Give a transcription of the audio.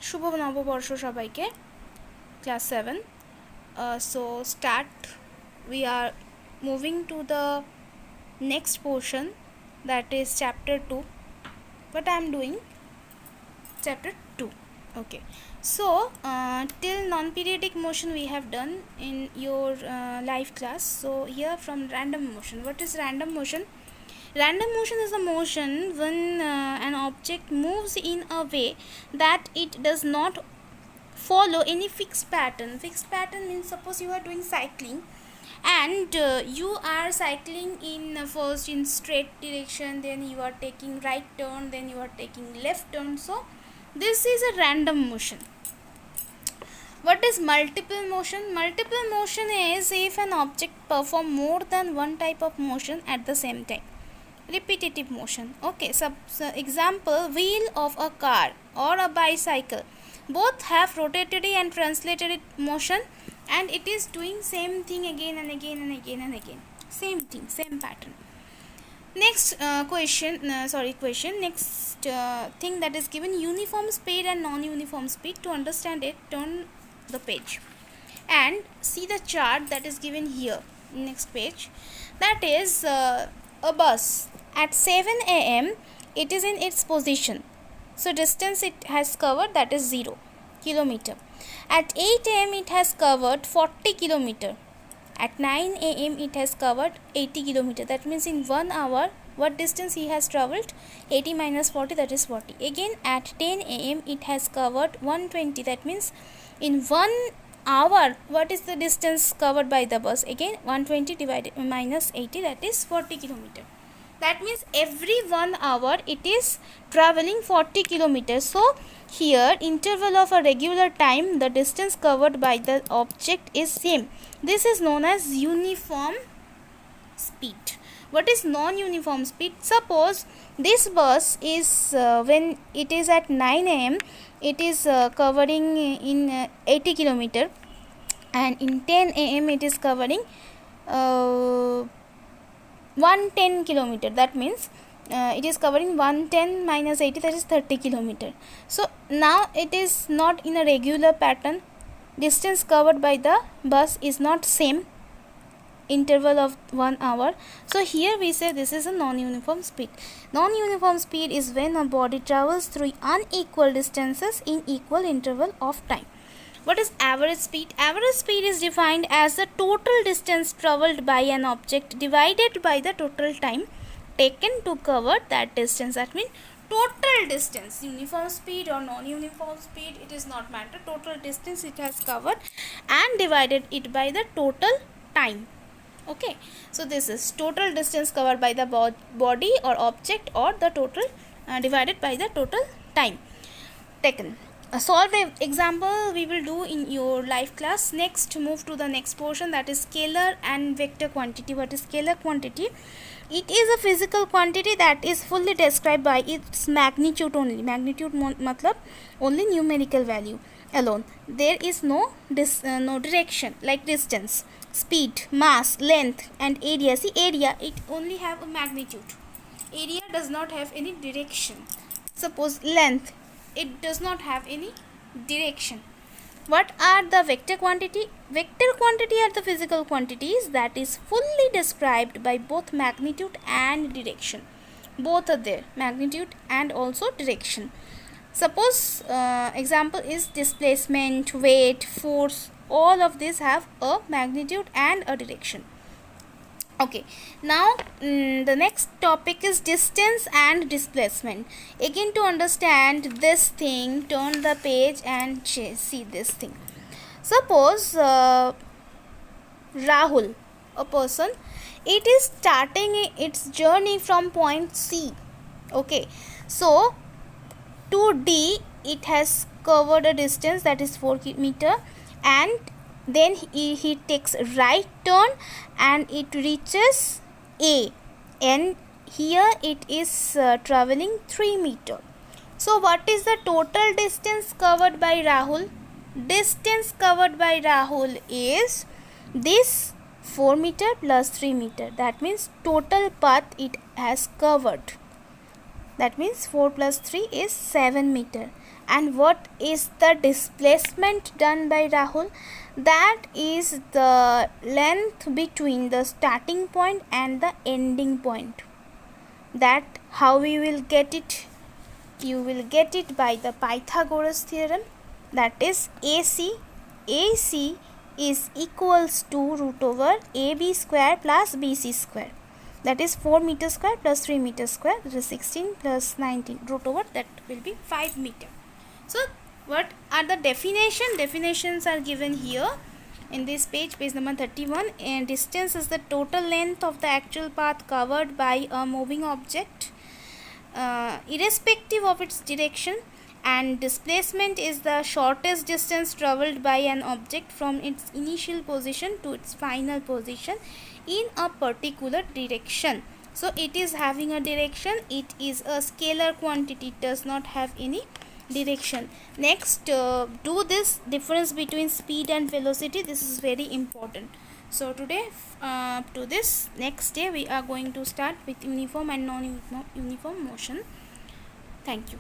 শুভ নববর্ষ সবাইকে। Class 7. So start. We are moving to the next portion, that is chapter 2. What I am doing? Chapter 2. Okay. So till non-periodic motion we have done in your live class. So here from random motion. What is random motion? Random motion is a motion when an object moves in a way that it does not follow any fixed pattern. Fixed pattern means, suppose you are doing cycling and you are cycling in first in straight direction, then you are taking right turn, then you are taking left turn. So this is a random motion. What is multiple motion? Multiple motion is if an object perform more than one type of motion at the same time. Repetitive motion. Okay, so example, wheel of a car or a bicycle, both have rotatory and translatory motion, and it is doing same thing again and again and again and again, same thing, same pattern. Next question. Next thing that is given, uniform speed and non-uniform speed. To understand it, turn the page and see the chart that is given here. Next page, that is a bus at 7 a.m. it is in its position, so distance it has covered, that is 0 kilometer. At 8 a.m. it has covered 40 kilometer. At 9 a.m. it has covered 80 kilometer. That means in 1 hour what distance he has travelled? 80 minus 40, that is 40. Again at 10 a.m. it has covered 120. That means in 1 hour what is the distance covered by the bus? Again 120 divided minus 80, that is 40 kilometer. That means every 1 hour it is traveling 40 kilometers. So here interval of a regular time, the distance covered by the object is same. This is known as uniform speed. What is non-uniform speed? Suppose this bus is when it is at 9 a.m. it is covering in 80 kilometer, and in 10 a.m. it is covering 110 kilometer. That means it is covering 110 minus 80, that is 30 kilometer. So now it is not in a regular pattern. Distance covered by the bus is not same interval of 1 hour. So here we say this is a non-uniform speed. Non-uniform speed is when a body travels through unequal distances in equal interval of time. What is average speed? Average speed is defined as the total distance travelled by an object divided by the total time taken to cover that distance. That means total distance, uniform speed or non-uniform speed, it is not matter. Total distance it has covered and divided it by the total time. Okay, so this is total distance covered by the body or object, or the total divided by the total time taken. Solve the example we will do in your live class. Next, move to the next portion, that is scalar and vector quantity. What is scalar quantity? It is a physical quantity that is fully described by its magnitude only. Magnitude matlab only numerical value alone. There is no direction like distance, speed, mass, length and area. See, area, it only have a magnitude. Area does not have any direction. Suppose length, it does not have any direction. What are the vector quantity? Vector quantity are the physical quantities that is fully described by both magnitude and direction. Both are there, magnitude and also direction. Suppose example is displacement, weight, force. All of these have a magnitude and a direction. Okay, now the next topic is distance and displacement. Again, to understand this thing, turn the page and see this thing. Suppose Rahul, a person, it is starting its journey from point C. Okay, so to D it has covered a distance, that is 4 meter, and then he takes right turn and it reaches A, and here it is traveling 3 meter. So what is the total distance covered by Rahul? Distance covered by Rahul is this 4 meter plus 3 meter. That means total path it has covered. That means 4 plus 3 is 7 meter. And what is the displacement done by Rahul? That is the length between the starting point and the ending point. That how we will get it? You will get it by the Pythagoras theorem, that is AC is equals to root over AB square plus BC square, that is 4 meter square plus 3 meter square, that is 16 plus 19 root over, that will be 5 meter. So what are the definitions are given here in this page number 31. And distance is the total length of the actual path covered by a moving object, irrespective of its direction. And displacement is the shortest distance traveled by an object from its initial position to its final position in a particular direction. So it is having a direction, it is a scalar quantity, it does not have any direction. Next, do this difference between speed and velocity, this is very important. So today to this next day we are going to start with uniform and non-uniform motion. Thank you.